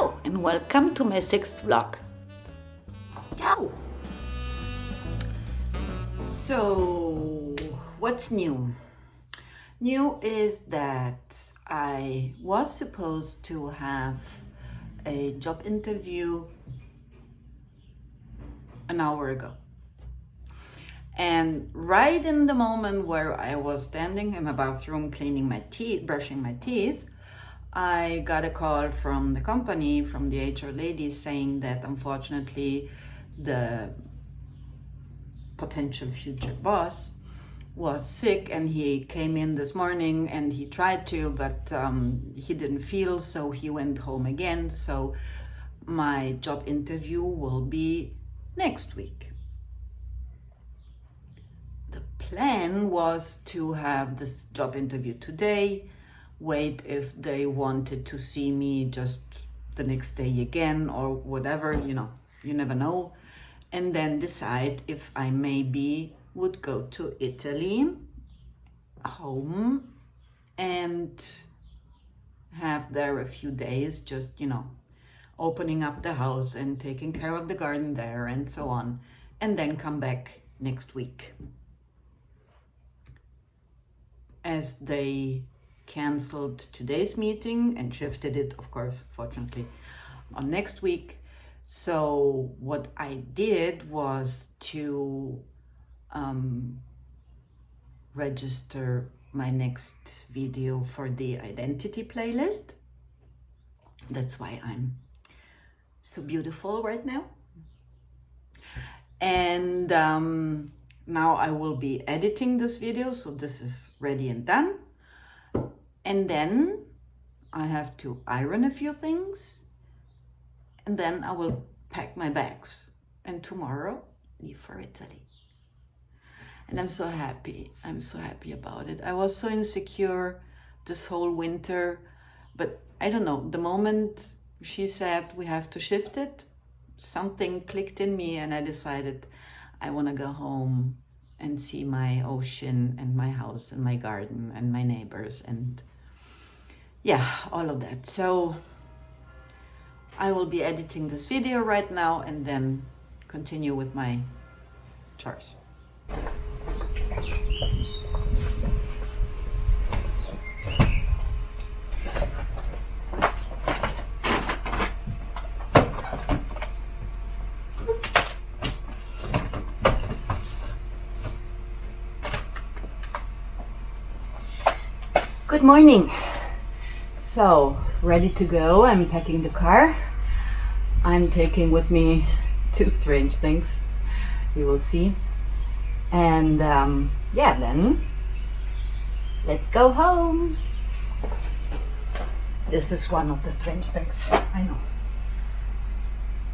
Hello and welcome to my 6th vlog. Ciao! So, what's new? New is that I was supposed to have a job interview an hour ago. And right in the moment where I was standing in my bathroom cleaning my teeth, brushing my teeth, I got a call from the company, from the HR lady, saying that unfortunately the potential future boss was sick and he came in this morning and he tried to, but he didn't feel, so he went home again. So my job interview will be next week. The plan was to have this job interview today, wait if they wanted to see me just the next day again or whatever, you never know, and then decide if I maybe would go to Italy home and have there a few days, just opening up the house and taking care of the garden there and so on, and then come back next week. As they canceled today's meeting and shifted it, of course, fortunately, on next week. So what I did was to register my next video for the identity playlist. That's why I'm so beautiful right now. And now I will be editing this video, so this is ready and done. And then I have to iron a few things, and then I will pack my bags and tomorrow leave for Italy. And I'm so happy. I'm so happy about it. I was so insecure this whole winter, but I don't know, the moment she said we have to shift it, something clicked in me and I decided I want to go home and see my ocean and my house and my garden and my neighbors and all of that. So I will be editing this video right now and then continue with my chores. Good morning. So, ready to go. I'm packing the car. I'm taking with me 2 strange things. You will see. And then let's go home. This is one of the strange things, I know.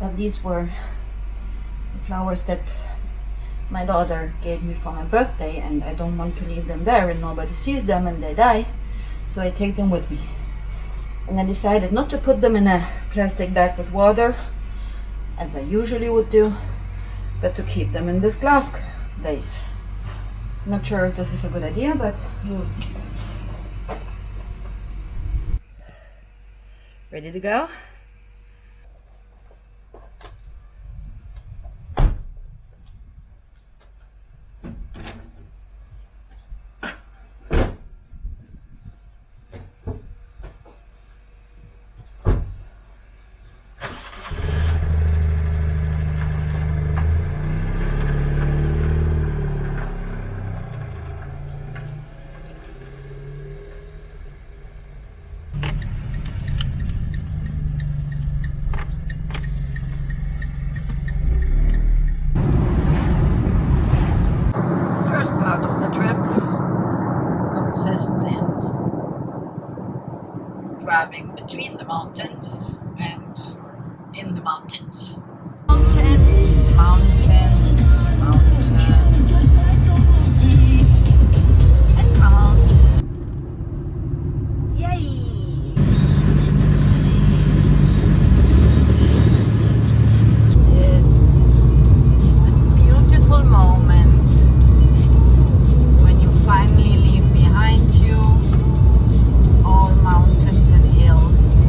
But these were the flowers that my daughter gave me for my birthday, and I don't want to leave them there and nobody sees them and they die. So I take them with me. And I decided not to put them in a plastic bag with water, as I usually would do, but to keep them in this glass vase. Not sure if this is a good idea, but you'll see. Ready to go? Part of the trip consists in driving between the mountains and in the mountains. Mountains, mountains, mountains, and tunnels. Yay! This is a beautiful moment when you finally leave behind you all mountains and hills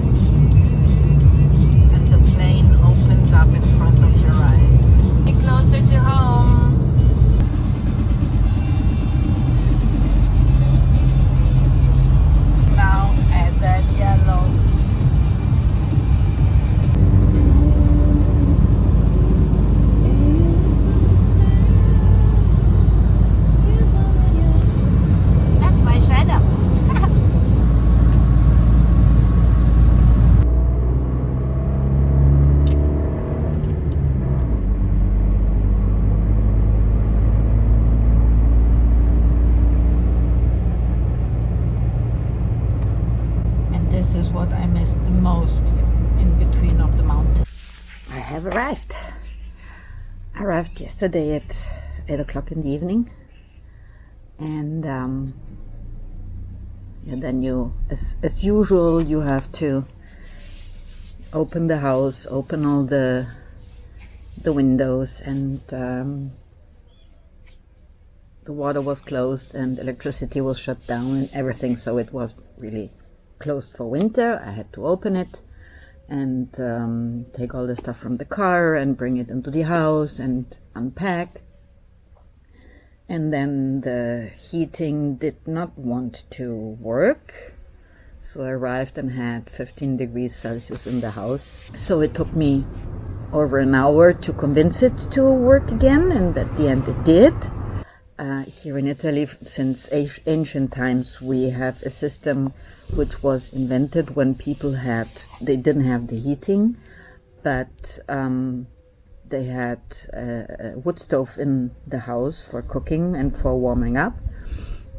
almost in between of the mountain. I have arrived. I arrived yesterday at 8 o'clock in the evening, and then you, as usual, you have to open the house, open all the windows, and the water was closed and electricity was shut down and everything, so it was really closed for winter. I had to open it and take all the stuff from the car and bring it into the house and unpack. And then the heating did not want to work, so I arrived and had 15 degrees Celsius in the house. So it took me over an hour to convince it to work again, and at the end it did. Here in Italy, since ancient times, we have a system which was invented when people they didn't have the heating, but they had a wood stove in the house for cooking and for warming up.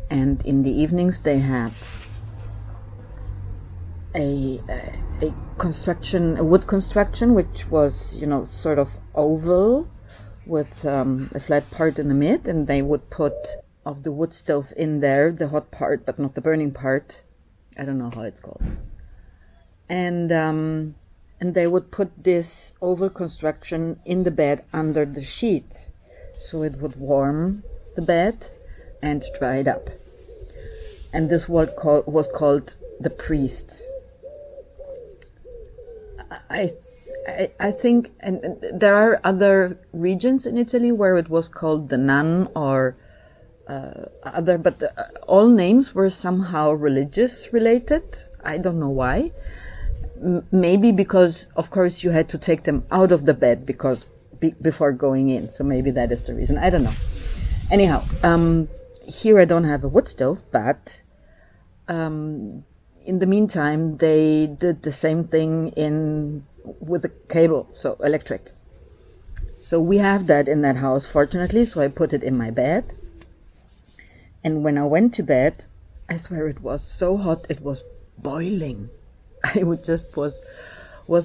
And in the evenings they had a wood construction, which was, sort of oval with a flat part in the mid, and they would put of the wood stove in there, the hot part, but not the burning part. I don't know how it's called. And they would put this oval construction in the bed under the sheet, so it would warm the bed and dry it up. And this was called the priest. I think, and there are other regions in Italy where it was called the nun or but all names were somehow religious related. I don't know why. Maybe because, of course, you had to take them out of the bed before going in. So maybe that is the reason. I don't know. Anyhow, here I don't have a wood stove, but in the meantime, they did the same thing with the cable, so electric. So we have that in that house, fortunately, so I put it in my bed. And when I went to bed, I swear it was so hot, it was boiling. I was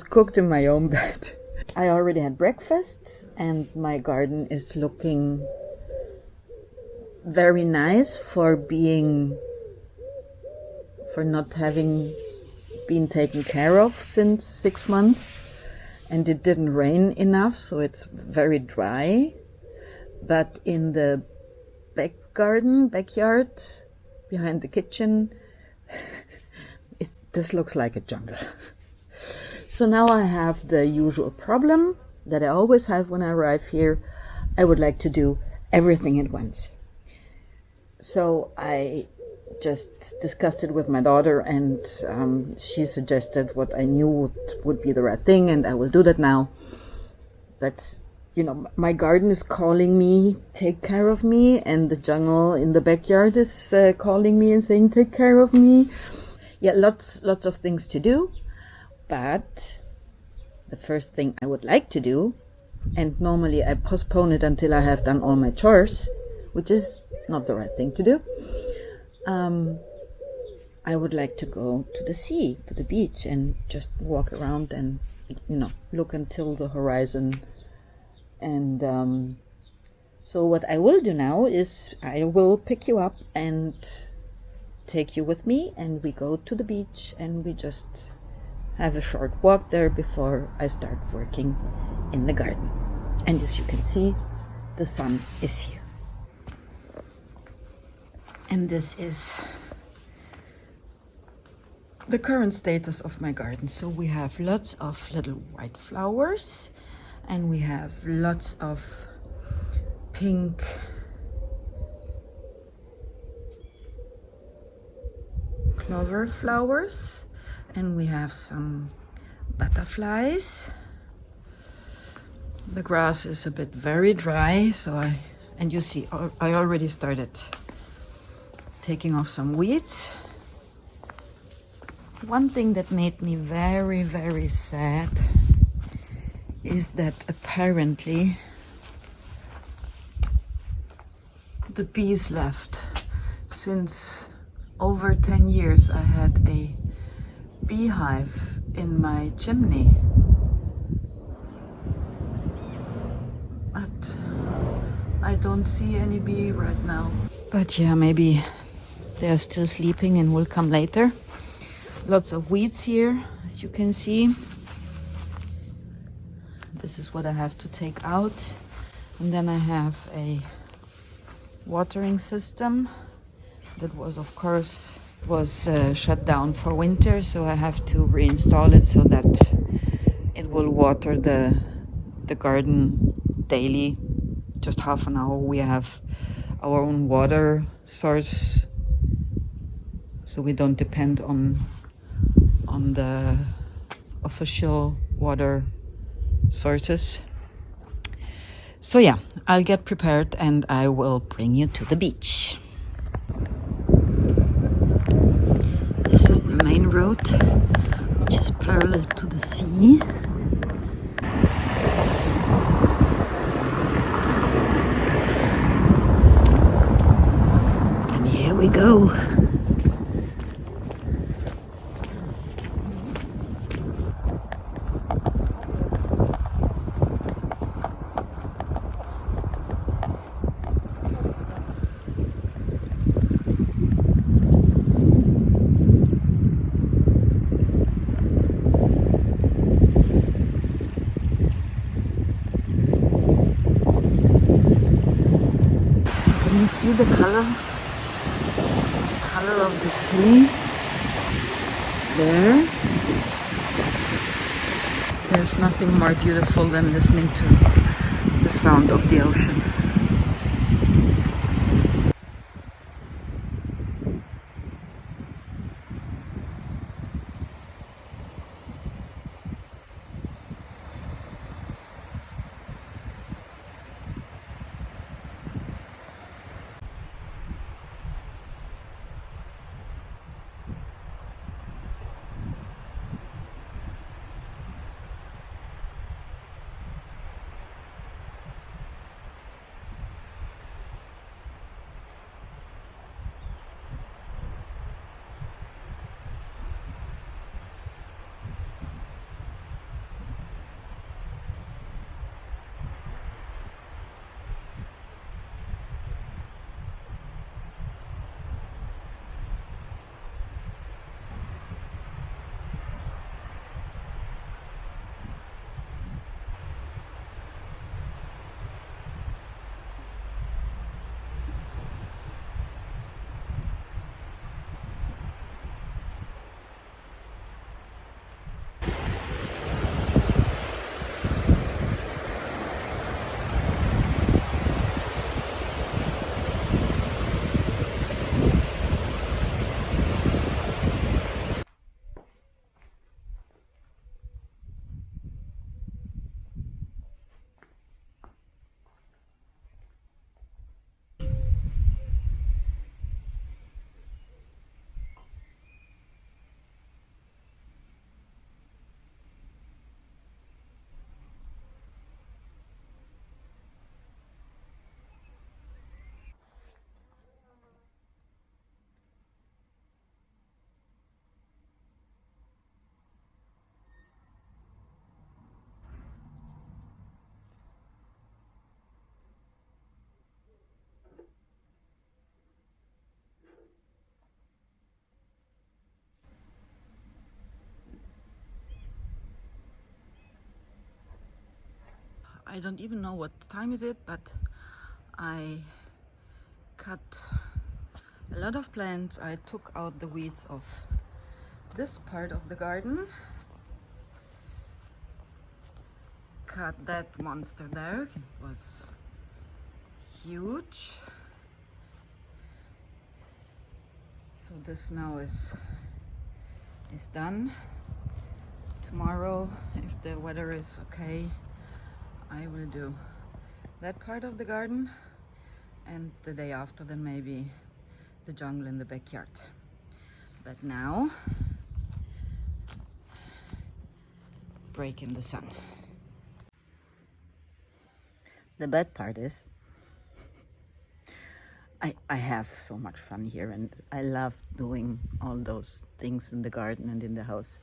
cooked in my own bed. I already had breakfast, and my garden is looking very nice for not having been taken care of since 6 months, and it didn't rain enough, so it's very dry. But in the backyard behind the kitchen, this looks like a jungle. So now I have the usual problem that I always have when I arrive here. I would like to do everything at once. So I just discussed it with my daughter, and she suggested what I knew would be the right thing, and I will do that now. But my garden is calling me, take care of me, and the jungle in the backyard is calling me and saying, take care of me. Yeah, lots of things to do, but the first thing I would like to do, and normally I postpone it until I have done all my chores, which is not the right thing to do. I would like to go to the sea, to the beach, and just walk around and, look until the horizon. And so what I will do now is I will pick you up and take you with me, and we go to the beach and we just have a short walk there before I start working in the garden. And as you can see, the sun is here. And this is the current status of my garden. So we have lots of little white flowers, and we have lots of pink clover flowers, and we have some butterflies. The grass is a bit very dry, and you see I already started taking off some weeds. One thing that made me very, very sad is that apparently the bees left. Since over 10 years I had a beehive in my chimney. But I don't see any bee right now. But yeah, maybe they're still sleeping and will come later. Lots of weeds here, as you can see. This is what I have to take out. And then I have a watering system that was, of course, shut down for winter. So I have to reinstall it so that it will water the garden daily, just half an hour. We have our own water source, so we don't depend on the official water sources. So yeah, I'll get prepared and I will bring you to the beach. This is the main road, which is parallel to the sea. And here we go. Can you see the color of the sea there? There's nothing more beautiful than listening to the sound of the ocean. I don't even know what time is it, but I cut a lot of plants. I took out the weeds of this part of the garden, cut that monster there. It was huge. So this now is done. Tomorrow, if the weather is okay, I will do that part of the garden, and the day after then maybe the jungle in the backyard. But now, break in the sun. The bad part is I have so much fun here, and I love doing all those things in the garden and in the house.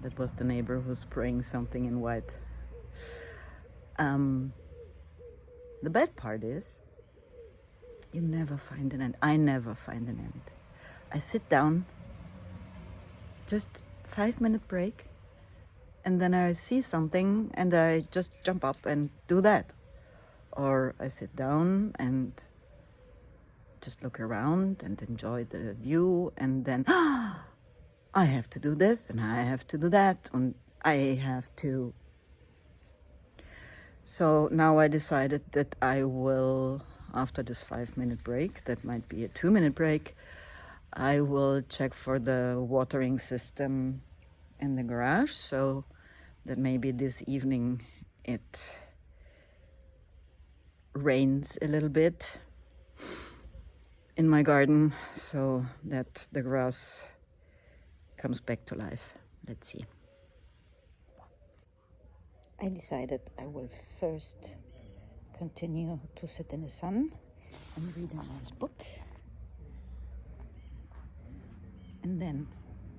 That was the neighbor who's spraying something in white. The bad part is you never find an end. I never find an end. I sit down, just 5-minute break, and then I see something and I just jump up and do that. Or I sit down and just look around and enjoy the view, and then I have to do this and I have to do that and I have to. So now I decided that I will, after this 5-minute break, that might be a 2-minute break, I will check for the watering system in the garage, so that maybe this evening it rains a little bit in my garden so that the grass comes back to life. Let's see. I decided I will first continue to sit in the sun and read a nice book, and then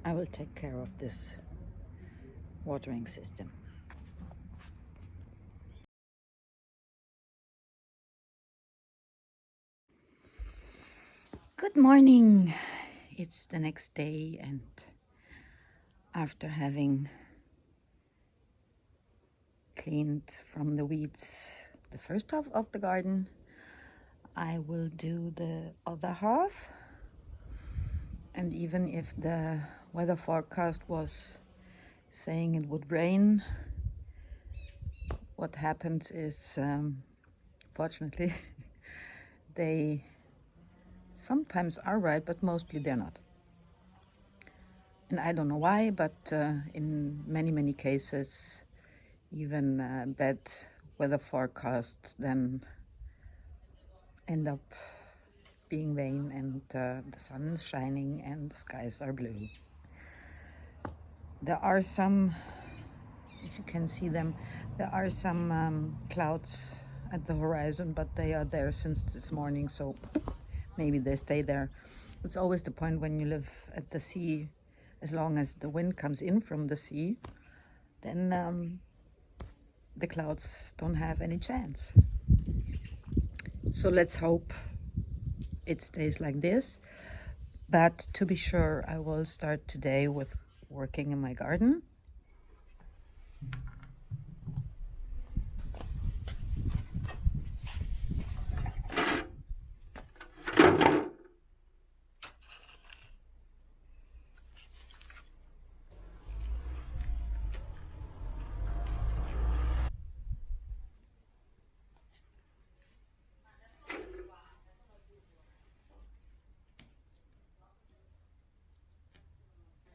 I will take care of this watering system. Good morning. It's the next day, and after having cleaned from the weeds the first half of the garden, I will do the other half. And even if the weather forecast was saying it would rain, what happens is, fortunately, they sometimes are right, but mostly they're not. And I don't know why, but in many cases, even bad weather forecasts then end up being vain, and the sun is shining and the skies are blue. There are some, if you can see them, there are some clouds at the horizon, but they are there since this morning, so maybe they stay there. It's always the point when you live at the sea, as long as the wind comes in from the sea, then the clouds don't have any chance. So let's hope it stays like this. But to be sure, I will start today with working in my garden.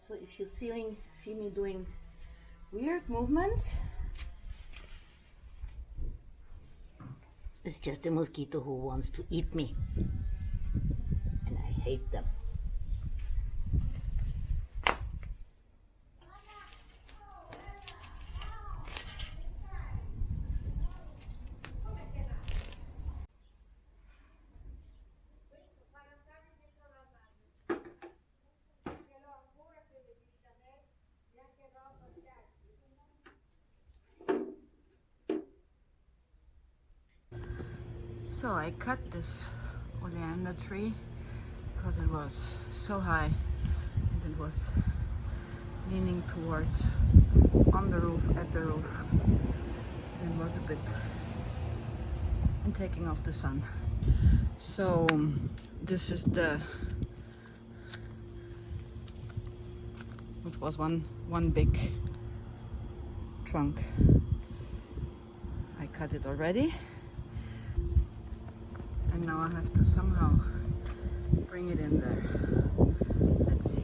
So if you see me doing weird movements, it's just a mosquito who wants to eat me, and I hate them. So I cut this oleander tree because it was so high and it was leaning towards on the roof, at the roof. It was a bit in taking off the sun. So this is which was one big trunk. I cut it already, and now I have to somehow bring it in there. Let's see.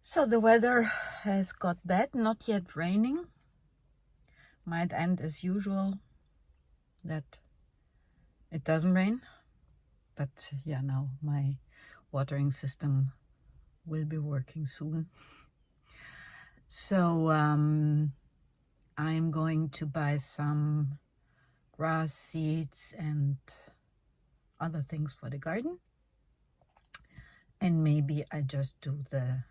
So the weather has got bad, not yet raining. Might end as usual, that it doesn't rain. But yeah, now my watering system will be working soon. So I'm going to buy some grass seeds and other things for the garden. And maybe I just do the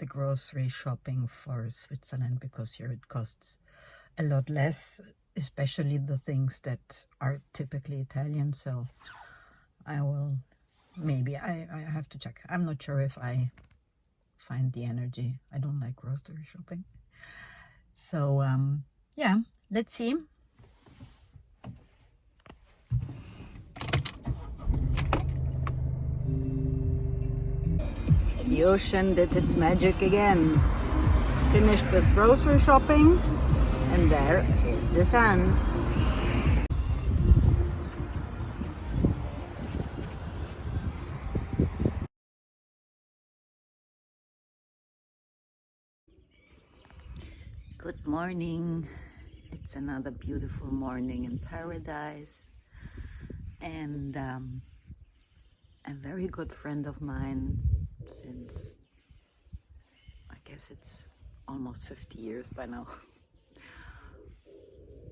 grocery shopping for Switzerland, because here it costs a lot less, especially the things that are typically Italian. So I will, maybe I have to check. I'm not sure if I find the energy. I don't like grocery shopping. So yeah, let's see. The ocean did its magic again. Finished with grocery shopping, and there is the sun. Good morning. It's another beautiful morning in paradise. And a very good friend of mine since, I guess it's almost 50 years by now.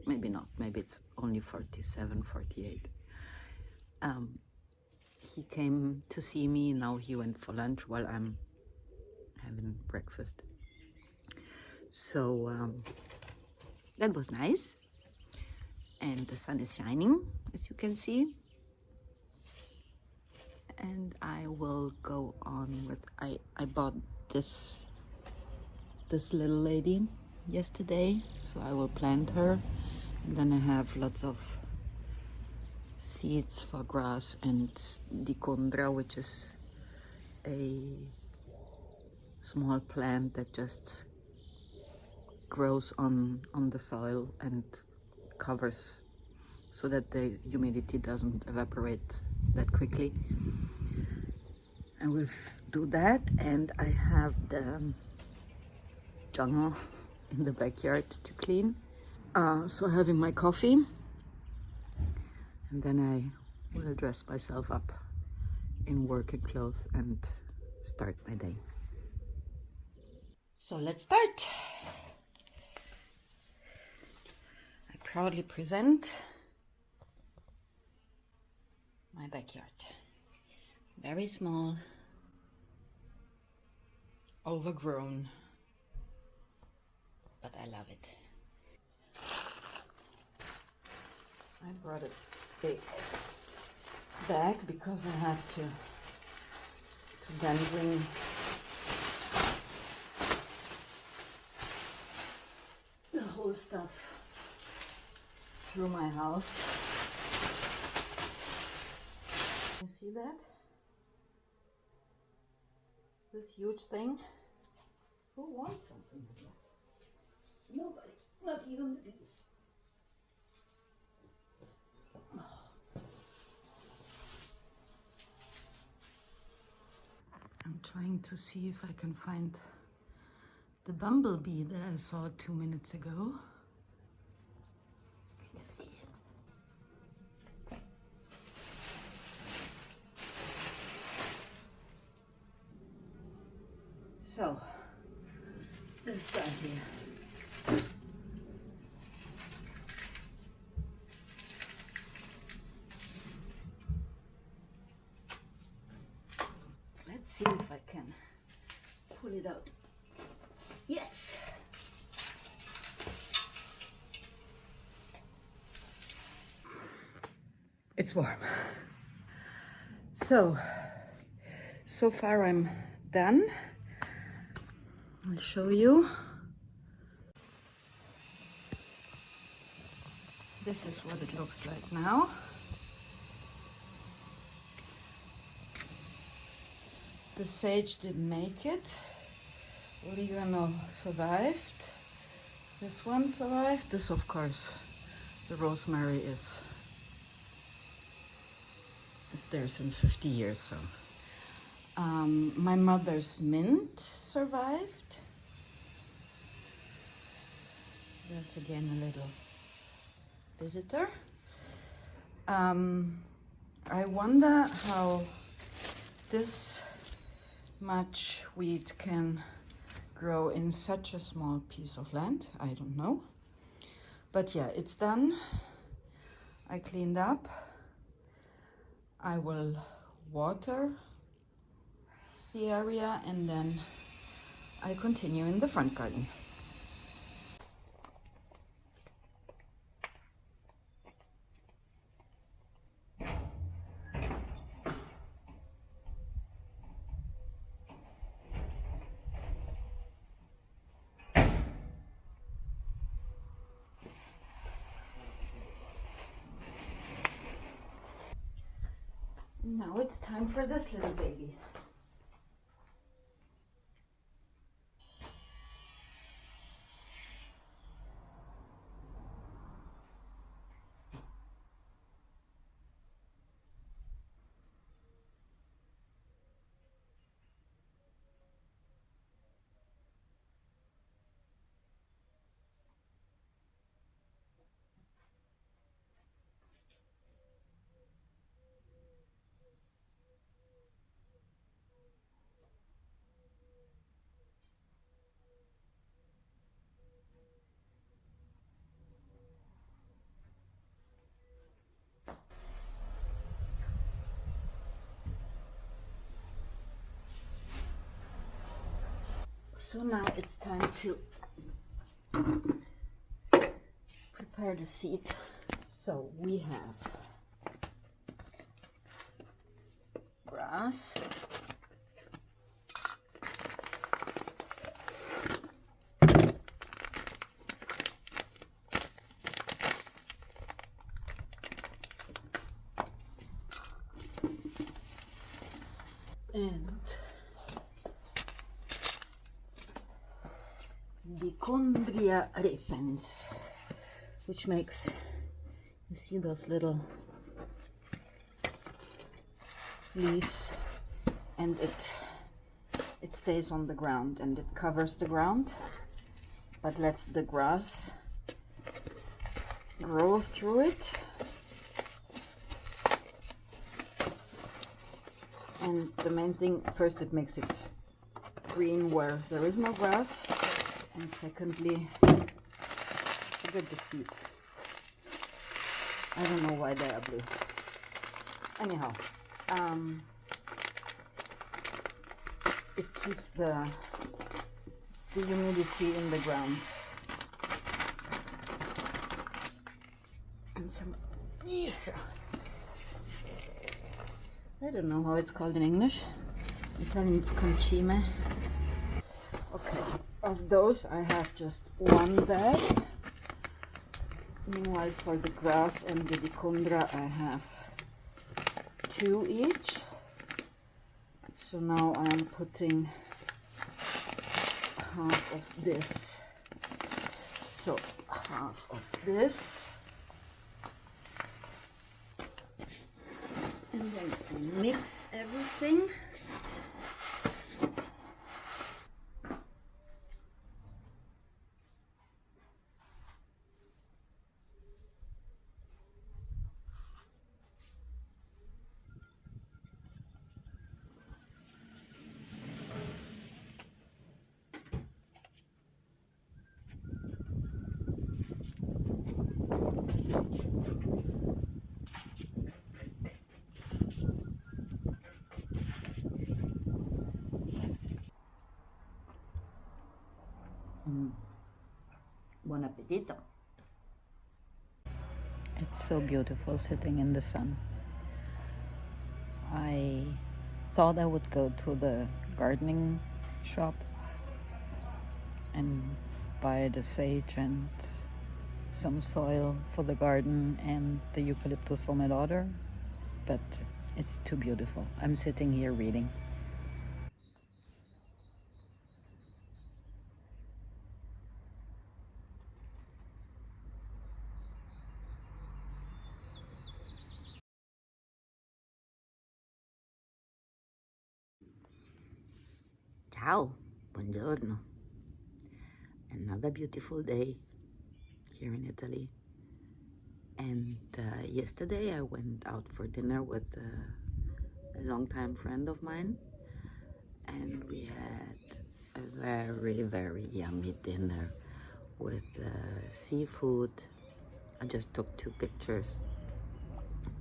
Maybe not, maybe it's only 47, 48. He came to see me. Now he went for lunch while I'm having breakfast. So that was nice. And the sun is shining, as you can see. And I will go on with, I bought this little lady yesterday, so I will plant her. And then I have lots of seeds for grass and dicondra, which is a small plant that just grows on the soil and covers so that the humidity doesn't evaporate that quickly. I will do that, and I have the jungle in the backyard to clean. So having my coffee, and then I will dress myself up in working clothes and start my day. So let's start. I proudly present my backyard. Very small, overgrown, but I love it. I brought a big bag because I have to then bring the whole stuff through my house. You see that? This huge thing. Who wants something like that? Nobody, not even the bees. I'm trying to see if I can find the bumblebee that I saw 2 minutes ago. Can you see it? So, this guy here. Let's see if I can pull it out. Yes! It's warm. So far I'm done. I'll show you. This is what it looks like now. The sage didn't make it. Oregano survived. This one survived. This, of course, the rosemary is there since 50 years. So my mother's mint survived. There's again a little visitor. I wonder how this much wheat can grow in such a small piece of land. I don't know. But yeah, it's done. I cleaned up. I will water the area and then I continue in the front garden. Now it's time for this little baby. So now it's time to prepare the seed. So we have grass, and Dichondria repens, which makes, you see those little leaves, and it stays on the ground and it covers the ground, but lets the grass grow through it. And the main thing, first it makes it green where there is no grass, and secondly, look at the seeds. I don't know why they are blue. Anyhow, it keeps the humidity in the ground. And some, I don't know how it's called in English. In Italian it's concime. Okay, of those I have just one bag. Meanwhile, for the grass and the dichondra I have 2 each. So now I'm putting half of this. So half of this. And then I mix everything. Buon appetito. It's so beautiful sitting in the sun. I thought I would go to the gardening shop and buy the sage and some soil for the garden and the eucalyptus for my daughter, but it's too beautiful. I'm sitting here reading. Ciao, buongiorno. Another beautiful day here in Italy. And yesterday I went out for dinner with a longtime friend of mine, and we had a very, very yummy dinner with seafood I just took 2 pictures.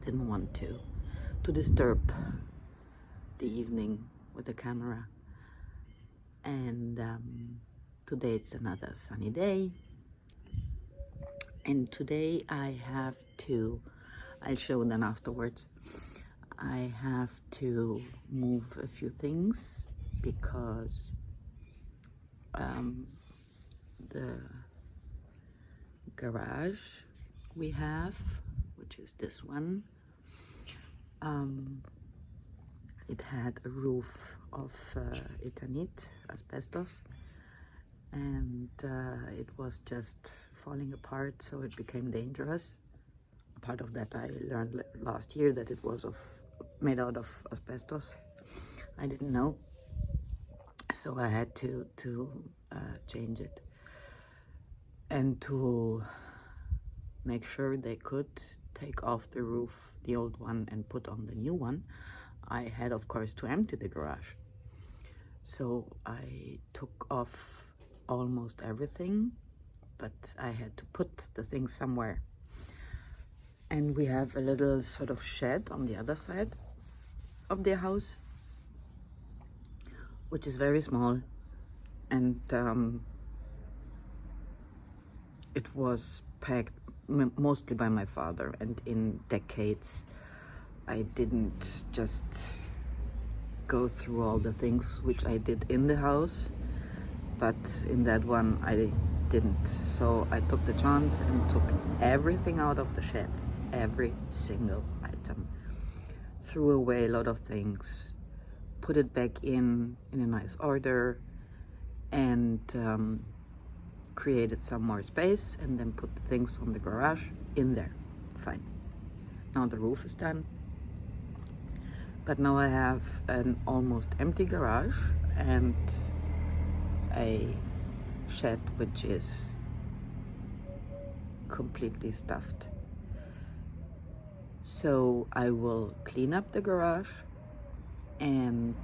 Didn't want to disturb the evening with the camera. And today it's another sunny day. And today I have to, I'll show them afterwards, I have to move a few things because the garage we have, which is this one, it had a roof of Eternit, asbestos, and it was just falling apart, so it became dangerous. Part of that I learned last year, that it was made out of asbestos. I didn't know, so I had to change it. And to make sure they could take off the roof, the old one, and put on the new one, I had, of course, to empty the garage. So I took off almost everything, but I had to put the things somewhere. And we have a little sort of shed on the other side of the house, which is very small, and it was packed mostly by my father, and in decades I didn't just go through all the things which I did in the house, but in that one I didn't. So I took the chance and took everything out of the shed, every single item, threw away a lot of things, put it back in a nice order, and created some more space, and then put the things from the garage in there. Fine. Now the roof is done, but now I have an almost empty garage and a shed which is completely stuffed. So I will clean up the garage and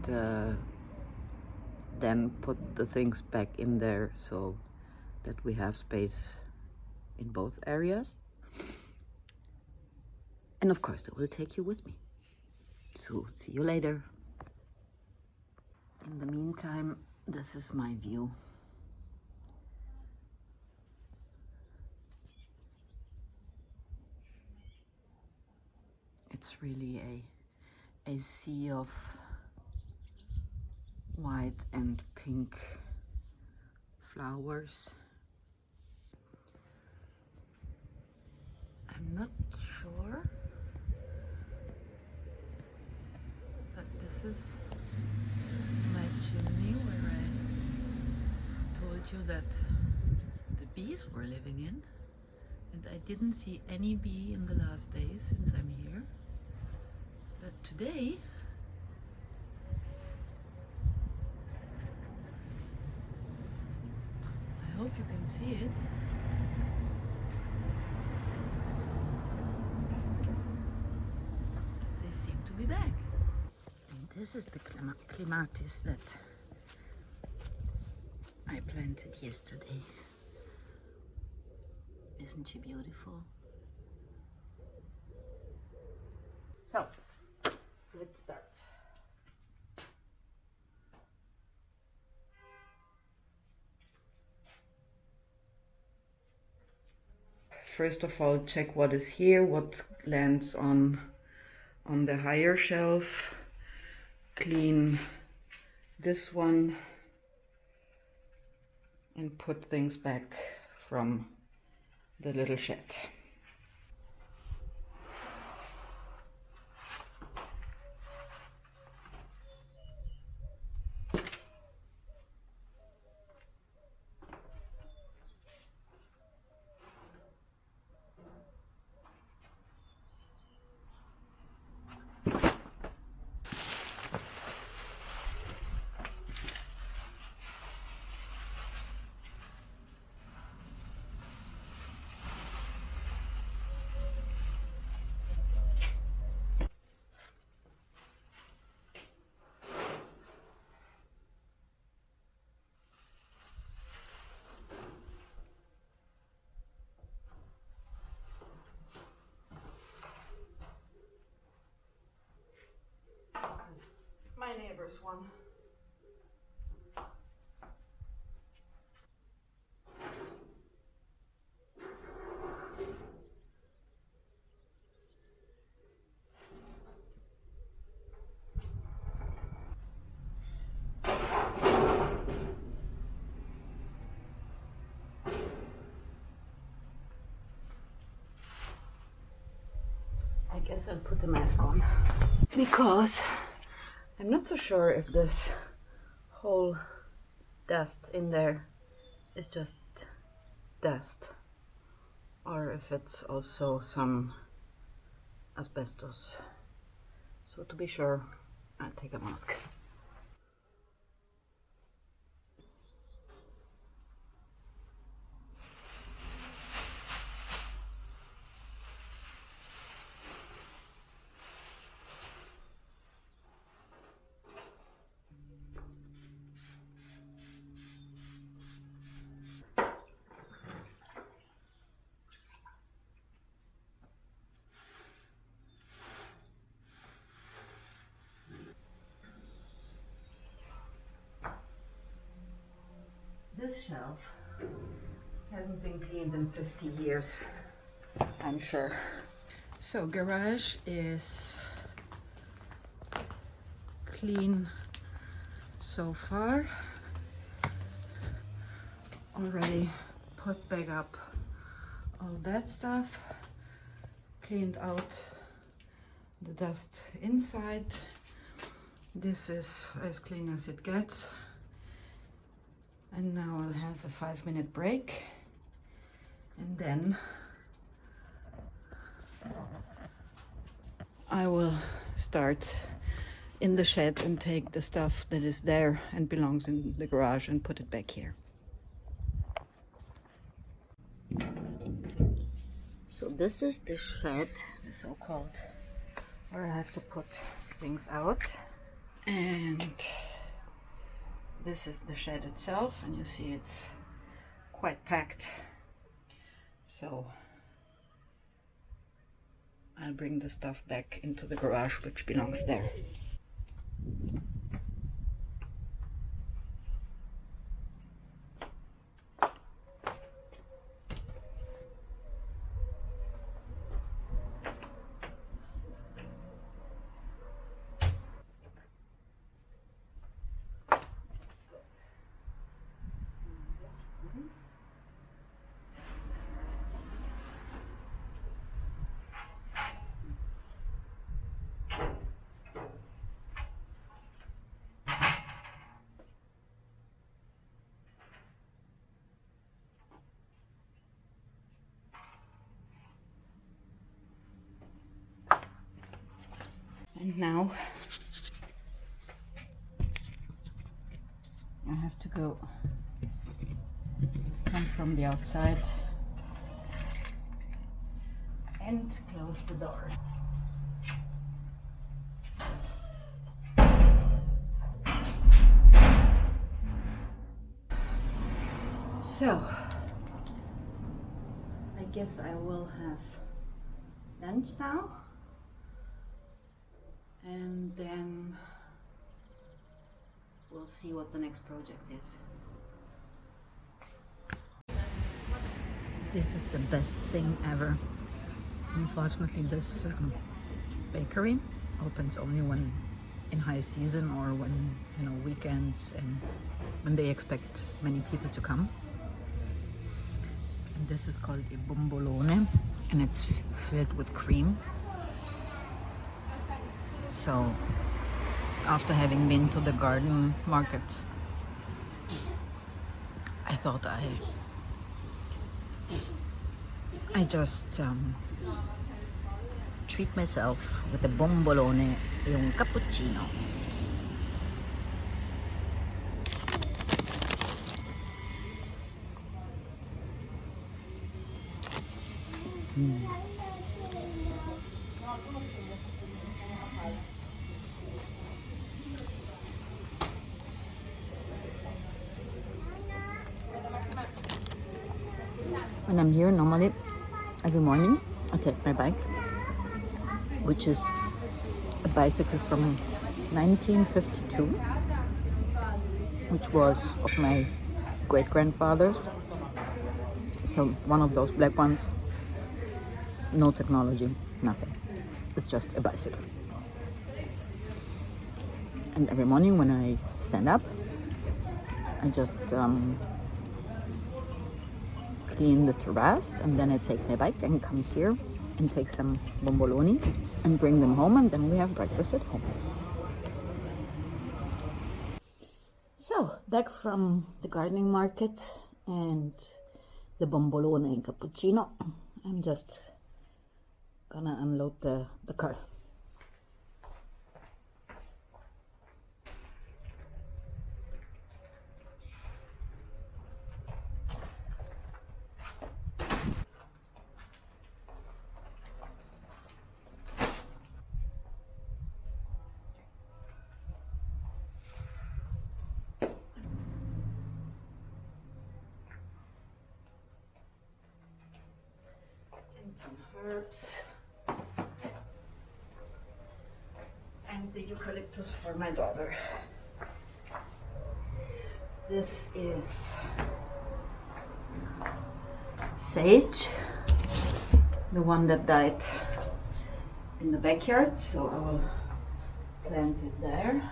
then put the things back in there so that we have space in both areas. And of course, I will take you with me. So see you later. In the meantime, this is my view. It's really a sea of white and pink flowers. I'm not sure, but this is my chimney where I told you that the bees were living in, and I didn't see any bee in the last days since I'm here. But today I hope you can see it. They seem to be back. And this is the clematis that I planted yesterday. Isn't she beautiful? So, let's start. First of all, check what is here, what lands on the higher shelf. Clean this one and put things back from the little shed. one. I guess I'll put the mask on because I'm not so sure if this whole dust in there is just dust or if it's also some asbestos. So to be sure, I'll take a mask. This shelf hasn't been cleaned in 50 years, I'm sure. So garage is clean so far. Already put back up all that stuff, cleaned out the dust inside. This is as clean as it gets. And now I'll have a 5-minute break, and then I will start in the shed and take the stuff that is there and belongs in the garage and put it back here. So this is the shed, the so-called, where I have to put things out. And this is the shed itself, and you see it's quite packed. So I'll bring the stuff back into the garage, which belongs there. And now I have to come from the outside and close the door. So I guess I will have lunch now. And then we'll see what the next project is. This is the best thing ever. Unfortunately, this bakery opens only when in high season or when, you know, weekends and when they expect many people to come. And this is called a bombolone, and it's filled with cream. So after having been to the garden market, I thought I just treat myself with a bombolone, yung cappuccino. When I'm here, normally every morning I take my bike, which is a bicycle from 1952, which was of my great-grandfather's. So one of those black ones, no technology, nothing. It's just a bicycle. And every morning when I stand up, I just clean the terrace, and then I take my bike and come here and take some bomboloni and bring them home, and then we have breakfast at home. So, back from the gardening market and the bombolone and cappuccino, I'm just gonna unload the car. Some herbs and the eucalyptus for my daughter. This is sage, the one that died in the backyard, so I will plant it there.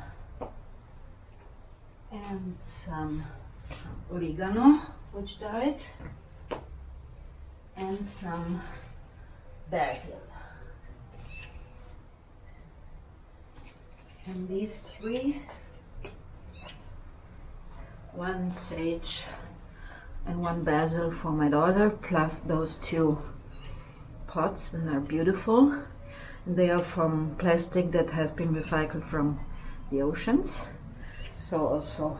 And some oregano, which died, and some basil. And these three, one sage and one basil for my daughter, plus those two pots that are beautiful. And they are from plastic that has been recycled from the oceans. So also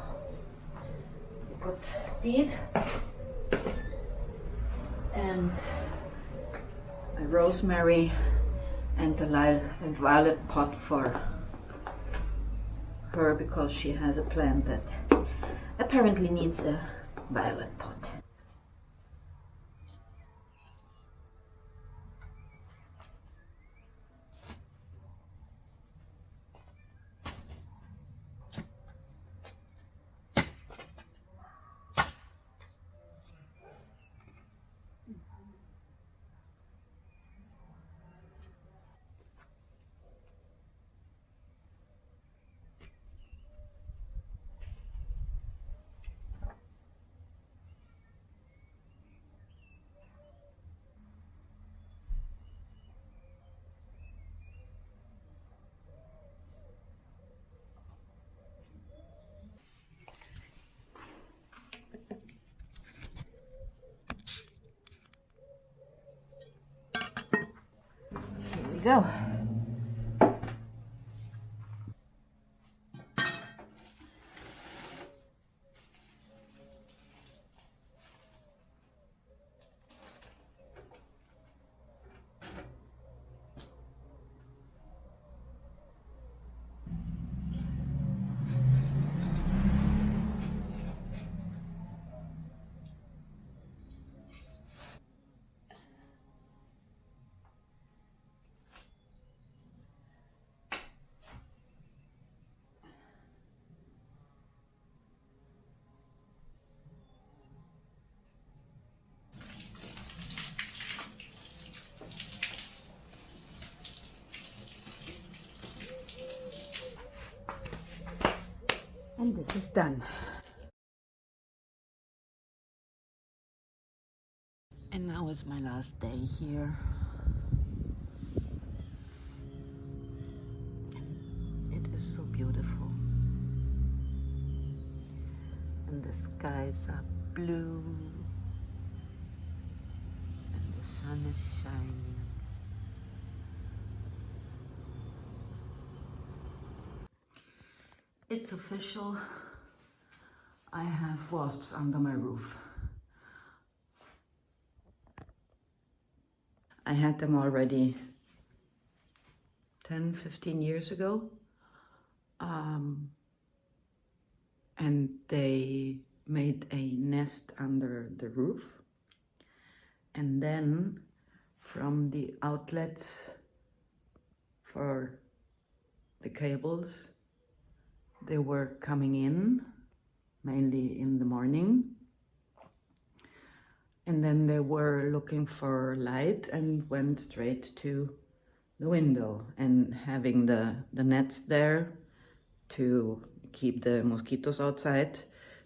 put these and a rosemary and a violet pot for her, because she has a plant that apparently needs a violet pot. Here we go. And this is done. And now is my last day here. It is so beautiful. And the skies are blue. And the sun is shining. It's official. I have wasps under my roof. I had them already 10, 15 years ago. And they made a nest under the roof. And then from the outlets for the cables They were coming in, mainly in the morning. And then they were looking for light and went straight to the window. And having the nets there to keep the mosquitoes outside,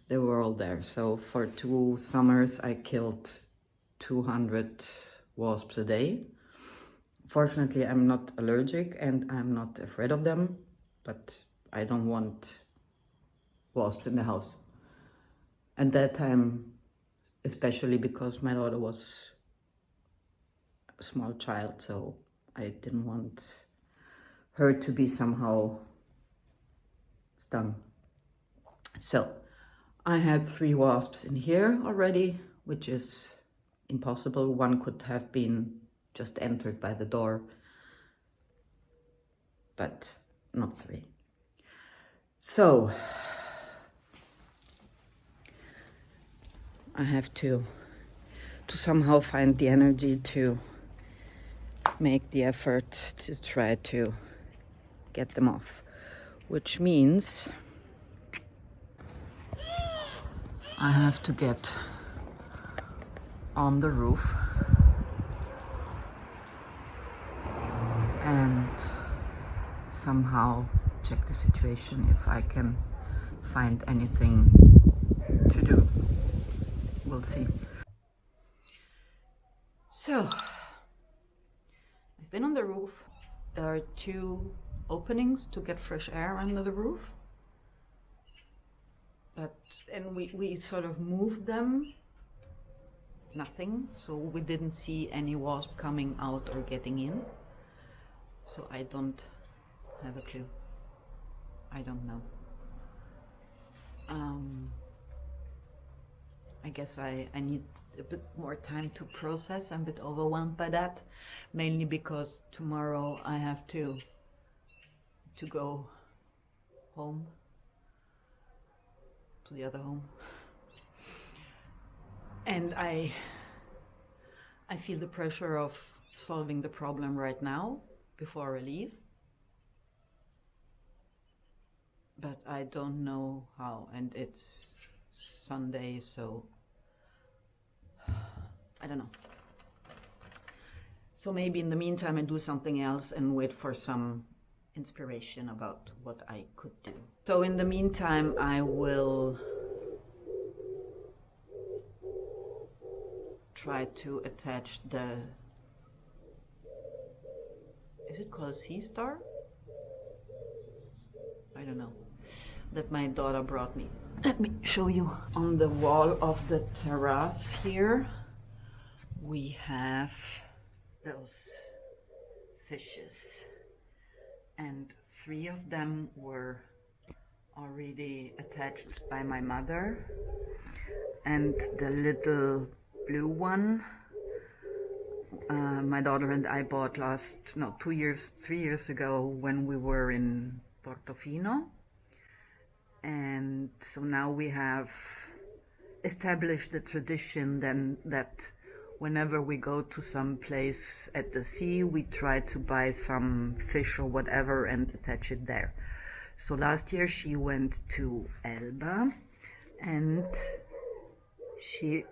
they were all there. So for 2 summers, I killed 200 wasps a day. Fortunately, I'm not allergic and I'm not afraid of them, but I don't want wasps in the house. At that time, especially because my daughter was a small child, so I didn't want her to be somehow stung. So I had 3 wasps in here already, which is impossible. One could have been just entered by the door, but not 3. So I have to somehow find the energy to make the effort to try to get them off, which means I have to get on the roof and somehow check the situation if I can find anything to do. We'll see. So I've been on the roof. There are 2 openings to get fresh air under the roof, and we sort of moved them. Nothing, so we didn't see any wasp coming out or getting in. So I don't have a clue. I don't know. I guess I need a bit more time to process. I'm a bit overwhelmed by that, mainly because tomorrow I have to go home, to the other home, and I feel the pressure of solving the problem right now before I leave, but I don't know how, and it's Sunday, so I don't know. So maybe in the meantime I do something else and wait for some inspiration about what I could do. So in the meantime I will try to attach the, is it called sea star? I don't know, that my daughter brought me. Let me show you. On the wall of the terrace here we have those fishes, and 3 of them were already attached by my mother, and the little blue one my daughter and I bought 3 years ago when we were in Portofino. And so now we have established the tradition then that whenever we go to some place at the sea, we try to buy some fish or whatever and attach it there. So last year she went to Elba and she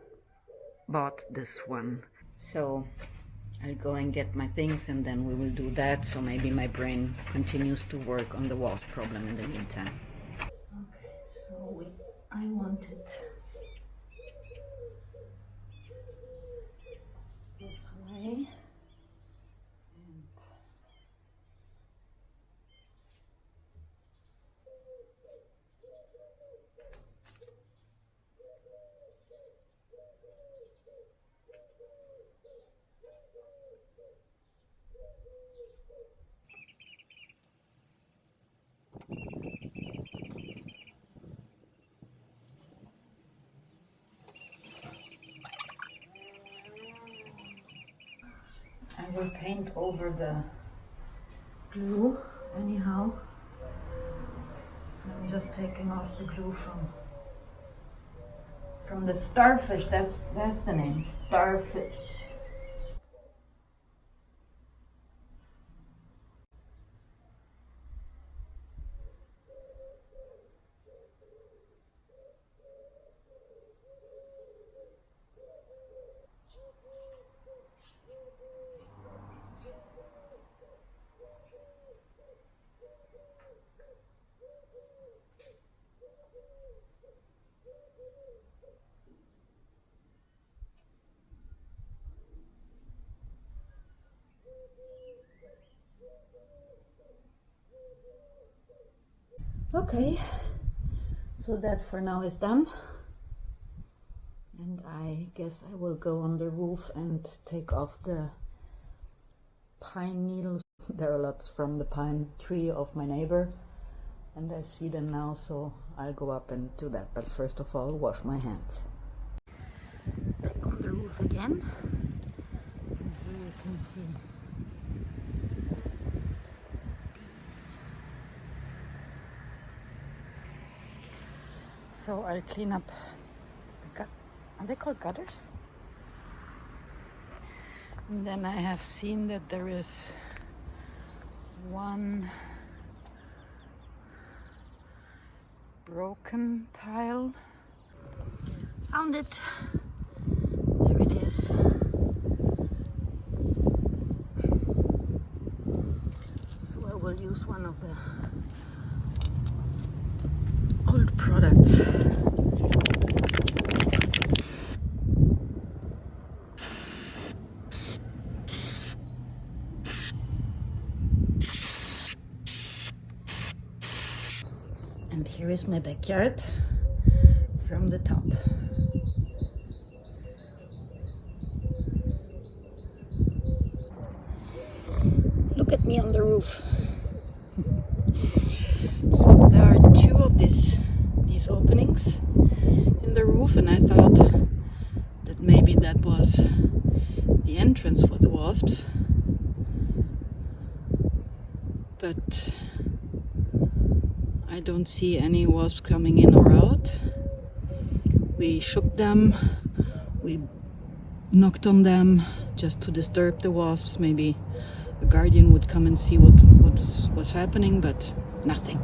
bought this one. So I'll go and get my things and then we will do that. So maybe my brain continues to work on the wasp problem in the meantime. Okay, so I wanted this way. I will paint over the glue anyhow. So I'm just taking off the glue from the starfish. That's the name, starfish. Okay, so that for now is done. And I guess I will go on the roof and take off the pine needles. There are lots from the pine tree of my neighbor, and I see them now, so I'll go up and do that. But first of all, wash my hands. Back on the roof again. And here you can see these. So I'll clean up the are they called gutters? And then I have seen that there is one broken tile. Found it. There it is. So I will use one of the old products. And here is my backyard from the top. Look at me on the roof. So there are two of these openings in the roof, and I thought that maybe that was the entrance for the wasps. But I don't see any wasps coming in or out. We shook them, we knocked on them just to disturb the wasps. Maybe a guardian would come and see what was happening, but nothing.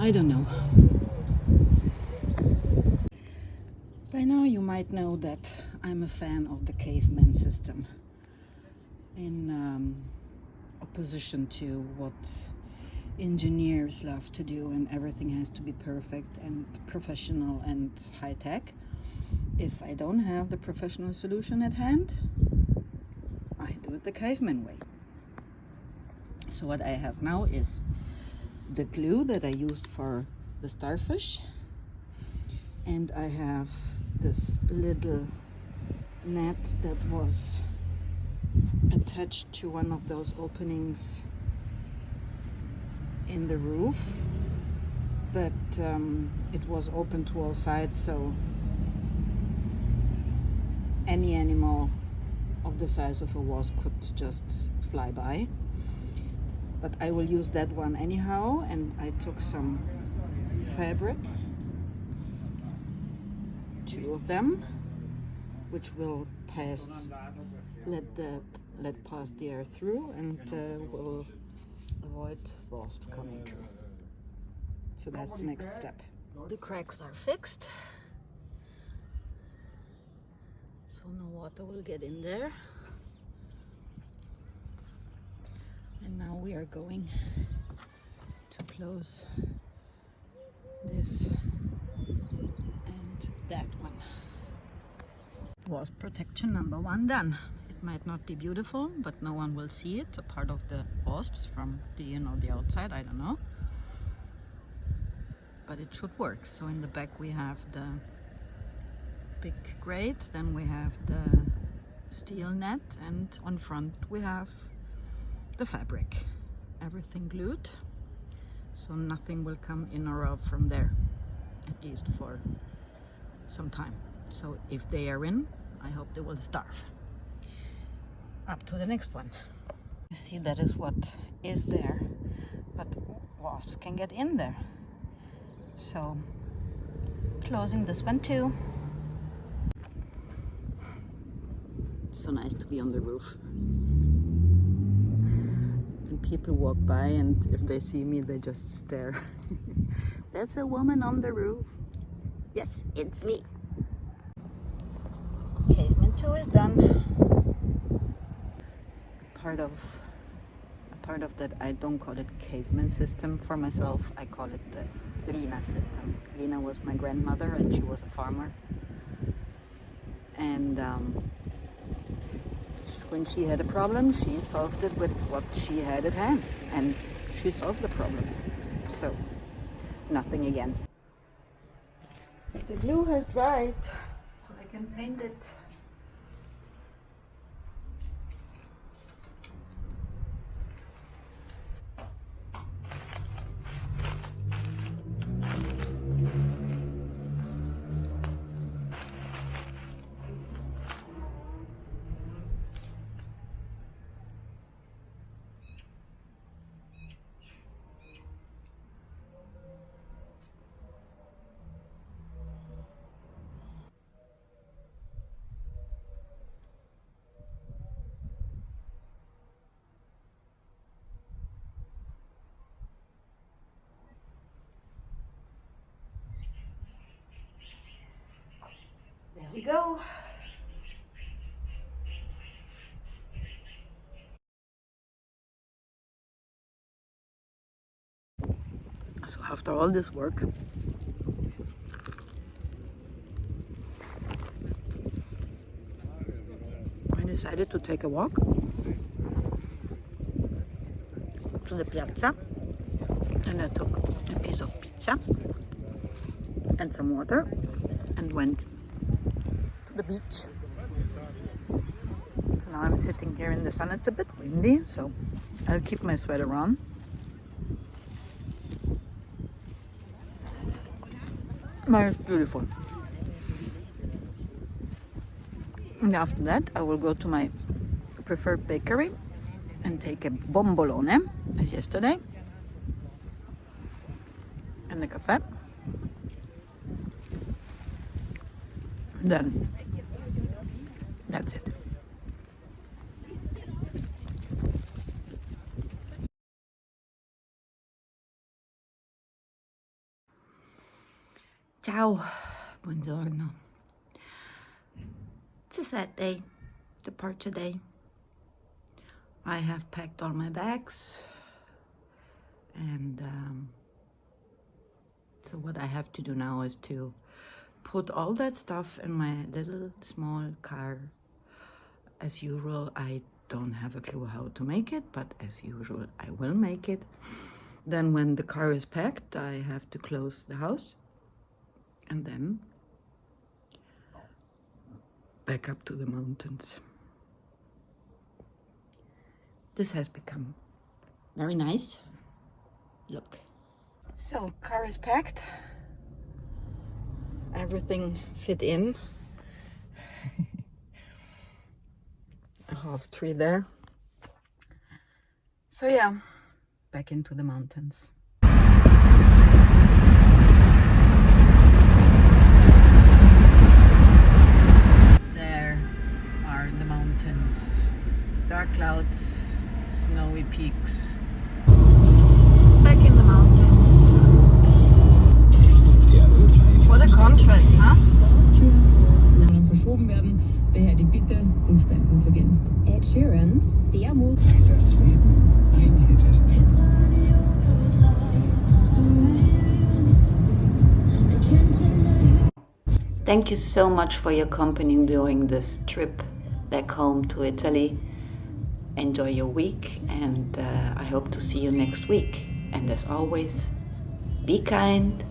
I don't know. By now you might know that I'm a fan of the caveman system, in opposition to what engineers love to do, and everything has to be perfect and professional and high-tech. If I don't have the professional solution at hand, I do it the caveman way. So what I have now is the glue that I used for the starfish, and I have this little net that was attached to one of those openings in the roof, but it was open to all sides, so any animal of the size of a wasp could just fly by. But I will use that one anyhow, and I took some fabric, 2 of them, which will let pass the air through, and will avoid wasps coming through. So that's the next step. The cracks are fixed, so no water will get in there. And now we are going to close this and that one. Wasp protection number 1 done. It might not be beautiful, but no one will see it. A part of the wasps from the the outside, I don't know. But it should work. So in the back we have the big grate, then we have the steel net, and on front we have the fabric. Everything glued, so nothing will come in or out from there, at least for some time. So if they are in, I hope they will starve. Up to the next one. You see, that is what is there, but wasps can get in there. So closing this one too. It's so nice to be on the roof. And people walk by, and if they see me, they just stare. That's a woman on the roof. Yes, it's me. Pavement 2 is done. Part of that, I don't call it caveman system for myself. I call it the Lina system. Lina was my grandmother, and she was a farmer. And when she had a problem, she solved it with what she had at hand. And she solved the problems. So nothing against. The glue has dried, so I can paint it. There we go. So after all this work, I decided to take a walk to the piazza, and I took a piece of pizza and some water and went to the beach. So now I'm sitting here in the sun. It's a bit windy, so I'll keep my sweater on. But it's beautiful. And after that, I will go to my preferred bakery and take a bombolone, as yesterday, and a cafe. Then that's it. Ciao, buongiorno. It's a sad day, departure day. I have packed all my bags, and so what I have to do now is to put all that stuff in my little small car. As usual, I don't have a clue how to make it, but as usual, I will make it. Then when the car is packed, I have to close the house and then back up to the mountains. This has become very nice. Look. So, car is packed. Everything fit in. A half tree there. So yeah, back into the mountains. There are the mountains. Dark clouds, snowy peaks. Back in the mountains. What a contrast, huh? Verschoben werden, daher die Bitte, Blutspenden zu gehen. Ed Sheeran, der muss. Weil das Leben ein Hit ist. Thank you so much for your company during this trip back home to Italy. Enjoy your week, and I hope to see you next week. And as always, be kind.